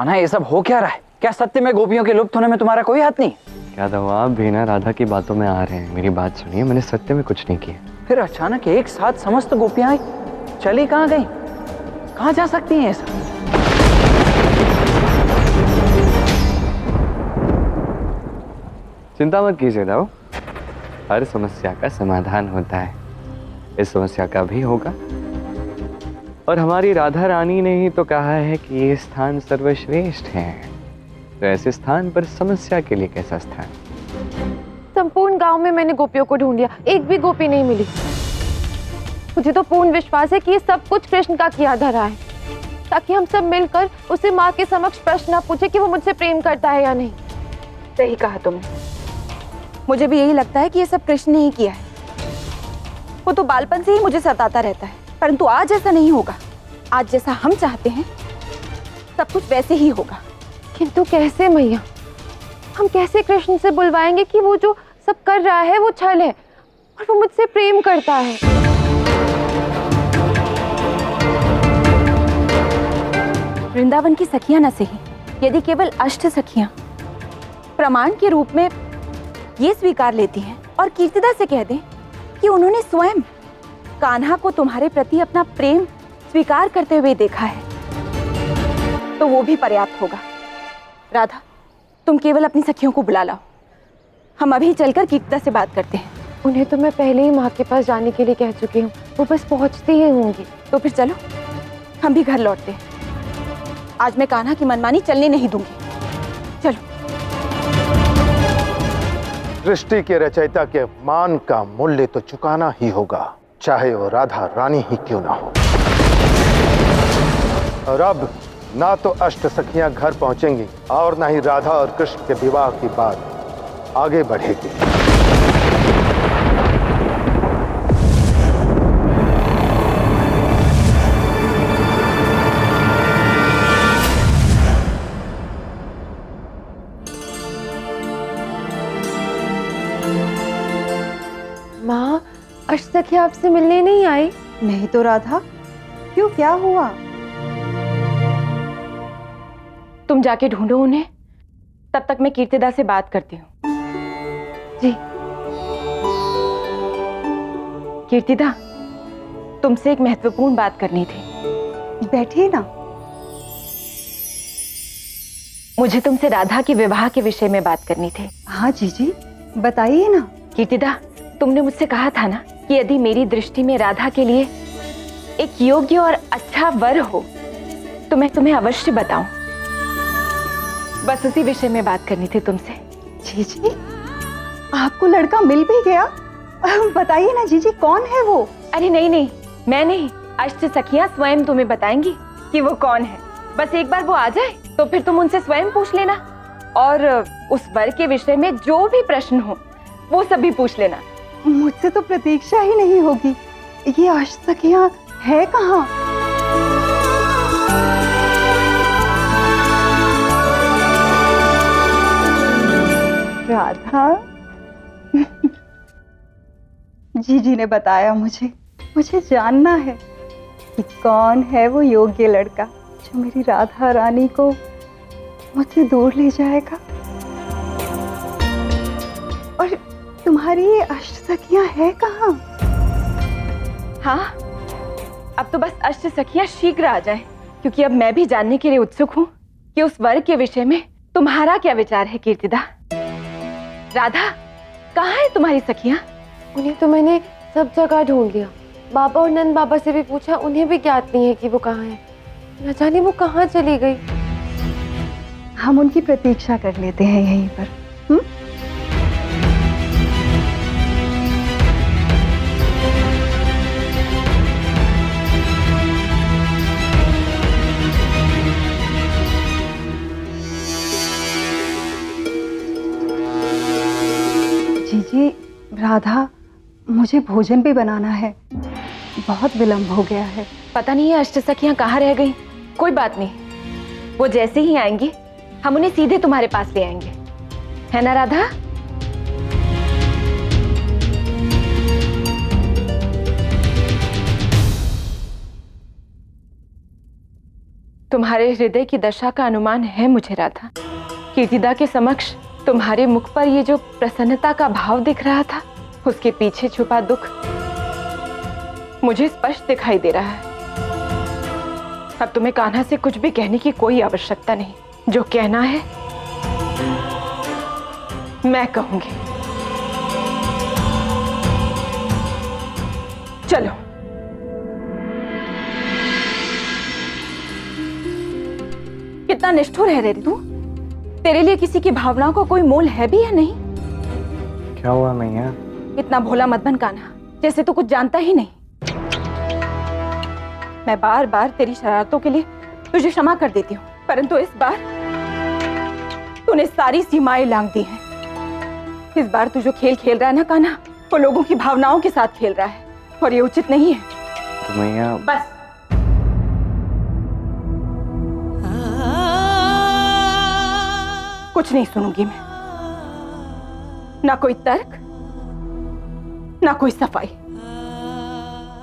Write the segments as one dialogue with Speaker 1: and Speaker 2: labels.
Speaker 1: कान्हा, ये सब हो क्या रहा है? क्या सत्य में गोपियों के लुप्त होने में तुम्हारा कोई हाथ नहीं?
Speaker 2: क्या तो आप भी ना राधा की बातों में आ रहे हैं। मेरी बात सुनिए, मैंने सत्य में कुछ नहीं किया।
Speaker 1: फिर अचानक एक साथ समस्त गोपियां चली कहाँ गई? कहाँ जा सकती हैं ये सब?
Speaker 2: चिंता मत कीजिए दाऊ, हर समस्या का समाधान होता है। इस समस्या का भी होगा। और हमारी राधा रानी ने ही तो कहा है कि ये स्थान सर्वश्रेष्ठ है, तो ऐसे स्थान पर समस्या के लिए कैसा स्थान?
Speaker 3: संपूर्ण गांव में मैंने गोपियों को ढूंढ लिया, एक भी गोपी नहीं मिली। मुझे तो पूर्ण विश्वास है कि ये सब कुछ कृष्ण का किया धरा है, ताकि हम सब मिलकर उसे माँ के समक्ष प्रश्न न पूछे कि वो मुझसे प्रेम करता है या नहीं।
Speaker 4: सही कहा तुमने, मुझे भी यही लगता है कि ये सब कृष्ण ने ही किया है। वो तो बालपन से ही मुझे सताता रहता है, परंतु आज ऐसा नहीं होगा। आज जैसा हम चाहते हैं सब कुछ वैसे ही होगा।
Speaker 3: किंतु कैसे मैया? हम कैसे कृष्ण से बुलवाएंगे कि वो जो सब कर रहा है वो छल है और वो मुझसे प्रेम करता है?
Speaker 4: वृंदावन की सखियां न सही, यदि केवल अष्ट सखियां प्रमाण के रूप में ये स्वीकार लेती हैं और कीर्तिदा से कह दें कि उन्होंने स्वयं कान्हा को तुम्हारे प्रति अपना प्रेम स्वीकार करते हुए देखा है, तो वो भी पर्याप्त होगा। राधा, तुम केवल अपनी सखियों को बुला लाओ, हम अभी चलकर कीर्तिदा से बात करते हैं।
Speaker 3: उन्हें तो मैं पहले ही माँ के पास जाने के लिए कह चुकी हूँ, वो बस पहुँचती ही होंगी।
Speaker 4: तो फिर चलो, हम भी घर लौटते हैं। आज मैं कान्हा की मनमानी चलने नहीं दूंगी। चलो।
Speaker 5: सृष्टि के रचयिता के मान का मूल्य तो चुकाना ही होगा, चाहे वो राधा रानी ही क्यों ना हो। और अब ना तो अष्ट सखियां घर पहुंचेंगी और ना ही राधा और कृष्ण के विवाह की बात आगे बढ़ेगी।
Speaker 3: माँ, अष्टसखियाँ आपसे मिलने नहीं आई?
Speaker 6: नहीं तो राधा, क्यों, क्या हुआ?
Speaker 4: तुम जाके ढूंढो उन्हें, तब तक मैं कीर्तिदा से बात करती हूँ।
Speaker 3: जी।
Speaker 4: कीर्तिदा, तुमसे एक महत्वपूर्ण बात करनी थी।
Speaker 6: बैठिए ना।
Speaker 4: मुझे तुमसे राधा के विवाह के विषय में बात करनी थी।
Speaker 6: हाँ जीजी, बताइए ना।
Speaker 4: कीर्तिदा, तुमने मुझसे कहा था ना कि यदि मेरी दृष्टि में राधा के लिए एक योग्य और अच्छा वर हो तो मैं तुम्हें अवश्य बताऊं। बस उसी विषय में बात करनी थी तुमसे।
Speaker 6: जीजी, आपको लड़का मिल भी गया? बताइए ना जीजी, कौन है वो?
Speaker 4: अरे नहीं नहीं, मैं नहीं, अष्ट सखियां स्वयं तुम्हें बताएंगी कि वो कौन है। बस एक बार वो आ जाए तो फिर तुम उनसे स्वयं पूछ लेना, और उस वर के विषय में जो भी प्रश्न हो वो सब भी पूछ लेना।
Speaker 6: मुझसे तो प्रतीक्षा ही नहीं होगी। ये अष्ट सखियां है कहाँ? राधा, जीजी ने बताया मुझे जानना है कि कौन है वो योग्य लड़का जो मेरी राधा रानी को मुझसे दूर ले जाएगा। और तुम्हारी ये अष्ट सखियां है कहाँ?
Speaker 4: हाँ, अब तो बस अष्ट सखियां शीघ्र आ जाएं, क्योंकि अब मैं भी जानने के लिए उत्सुक हूँ कि उस वर के विषय में तुम्हारा क्या विचार है। कीर्तिदा, राधा, कहाँ है तुम्हारी सखियां?
Speaker 3: उन्हें तो मैंने सब जगह ढूंढ लिया, बाबा और नंद बाबा से भी पूछा, उन्हें भी ज्ञात नहीं है कि वो कहाँ है। न जाने वो कहाँ चली गई।
Speaker 6: हम उनकी प्रतीक्षा कर लेते हैं यहीं पर। जीजी, राधा, मुझे भोजन भी बनाना है, बहुत विलंब हो गया है।
Speaker 4: पता नहीं है अष्ट सखियां कहाँ रह गई। कोई बात नहीं, वो जैसे ही आएंगी हम उन्हें सीधे तुम्हारे पास ले आएंगे, है ना राधा?
Speaker 3: तुम्हारे हृदय की दशा का अनुमान है मुझे राधा। कीर्तिदा के समक्ष तुम्हारे मुख पर ये जो प्रसन्नता का भाव दिख रहा था, उसके पीछे छुपा दुख मुझे स्पष्ट दिखाई दे रहा है। अब तुम्हें कान्हा से कुछ भी कहने की कोई आवश्यकता नहीं। जो कहना है मैं कहूंगी। चलो।
Speaker 4: कितना निष्ठुर है रे तू। तेरे लिए किसी की भावनाओं का कोई मोल है भी या नहीं?
Speaker 2: क्या हुआ मैया?
Speaker 4: इतना भोला मत बन कान्हा, जैसे तू कुछ जानता ही नहीं। मैं बार बार तेरी शरारतों के लिए तुझे क्षमा कर देती हूँ, परंतु इस बार तूने सारी सीमाएं लांघ दी हैं। इस बार तू जो खेल खेल रहा है ना कान्हा, वो लोगों की भावनाओं के साथ खेल रहा है और ये उचित नहीं है।
Speaker 2: तो मैया
Speaker 4: बस कुछ नहीं सुनूंगी मैं, ना कोई तर्क ना कोई सफाई।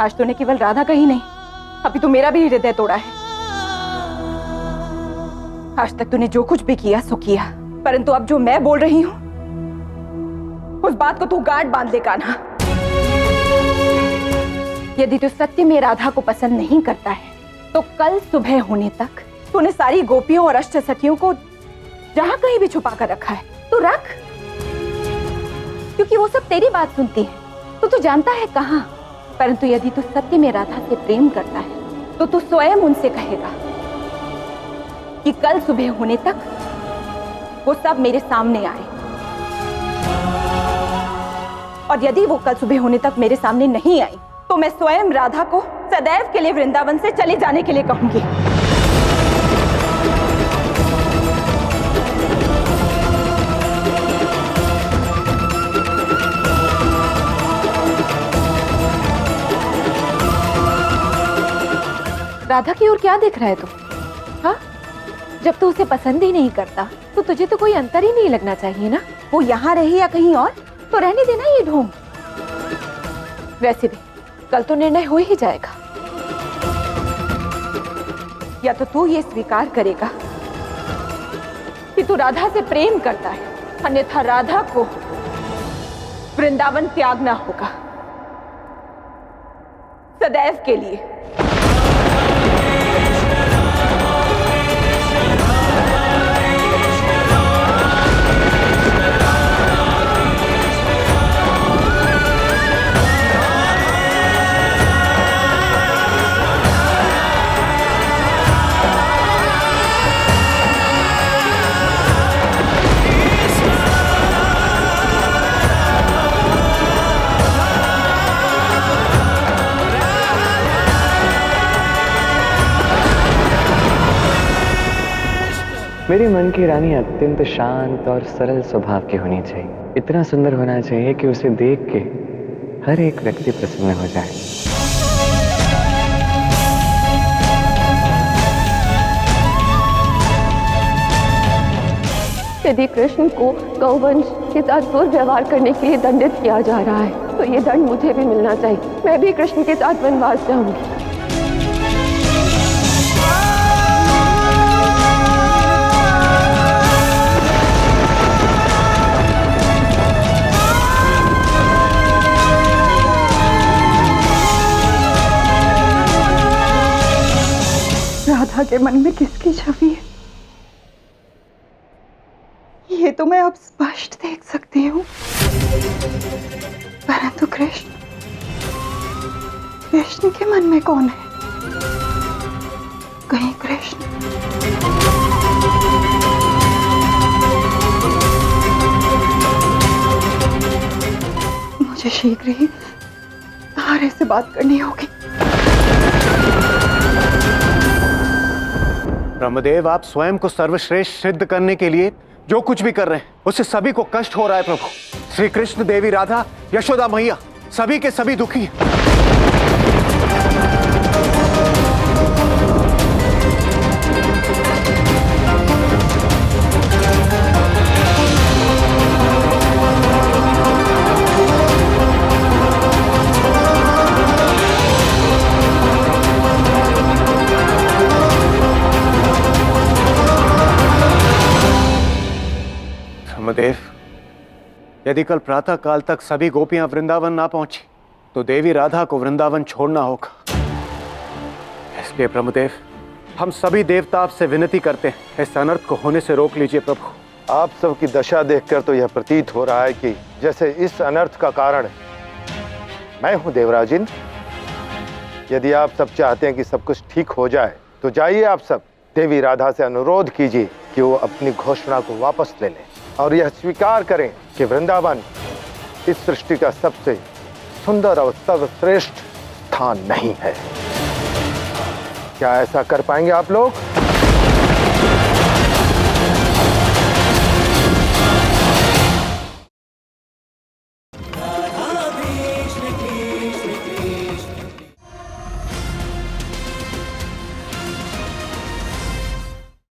Speaker 4: आज तूने केवल राधा का ही नहीं, अभी तो मेरा भी हृदय तोड़ा है। आज तक तूने जो कुछ भी किया सो किया, परंतु अब जो मैं बोल रही हूं उस बात को तू गांठ बांध ले कान्हा। यदि तू सत्य में राधा को पसंद नहीं करता है तो कल सुबह होने तक तूने सारी गोपियों और अष्ट सखियों को जहां कहीं भी छुपा कर रखा है तू रख, क्योंकि वो सब तेरी बात सुनती है तो तू जानता है कहां। परंतु यदि तू सत्य में राधा से प्रेम करता है तो तू स्वयं उनसे कहेगा कि कल सुबह होने तक वो सब मेरे सामने आए, और यदि वो कल सुबह होने तक मेरे सामने नहीं आई तो मैं स्वयं राधा को सदैव के लिए वृंदावन से चले जाने के लिए कहूंगी। राधा की ओर क्या देख रहा है तू? हाँ, जब तू उसे पसंद ही नहीं करता तो तुझे तो कोई अंतर ही नहीं लगना चाहिए ना। वो यहाँ रहे या कहीं और तो रहने देना ये ढोंग। वैसे भी कल तो निर्णय हो ही जाएगा। या तो तू ये स्वीकार करेगा कि तू राधा से प्रेम करता है, अन्यथा राधा को वृंदावन त्यागना होगा सदैव के लिए।
Speaker 2: मेरे मन की रानी अत्यंत शांत और सरल स्वभाव की होनी चाहिए। इतना सुंदर होना चाहिए कि उसे देख के हर एक व्यक्ति प्रसन्न हो जाए।
Speaker 3: यदि कृष्ण को गौवंश के साथ दुर्व्यवहार करने के लिए दंडित किया जा रहा है तो ये दंड मुझे भी मिलना चाहिए। मैं भी कृष्ण के साथ वनवास जाऊंगी।
Speaker 6: राधा के मन में किसकी छवि है ये तो मैं अब स्पष्ट देख सकती हूँ, परंतु कृष्ण के मन में कौन है? कहीं कृष्ण मुझे शीघ्र ही तारे से बात करनी होगी।
Speaker 5: ब्रह्मदेव, आप स्वयं को सर्वश्रेष्ठ सिद्ध करने के लिए जो कुछ भी कर रहे हैं उससे सभी को कष्ट हो रहा है प्रभु। श्री कृष्ण, देवी राधा, यशोदा मैया सभी के सभी दुखी हैं। यदि कल प्रातः काल तक सभी गोपियां वृंदावन ना पहुंची तो देवी राधा को वृंदावन छोड़ना होगा। इसलिए प्रभुदेव, हम सभी देवता आपसे विनती करते हैं, इस अनर्थ को होने से रोक लीजिए प्रभु।
Speaker 7: आप सबकी दशा देखकर तो यह प्रतीत हो रहा है कि जैसे इस अनर्थ का कारण मैं हूं देवराजिन। यदि आप सब चाहते हैं कि सब कुछ ठीक हो जाए तो जाइए आप सब देवी राधा से अनुरोध कीजिए कि वो अपनी घोषणा को वापस ले लें और यह स्वीकार करें कि वृंदावन इस सृष्टि का सबसे सुंदर और सर्वश्रेष्ठ स्थान नहीं है। क्या ऐसा कर पाएंगे आप लोग?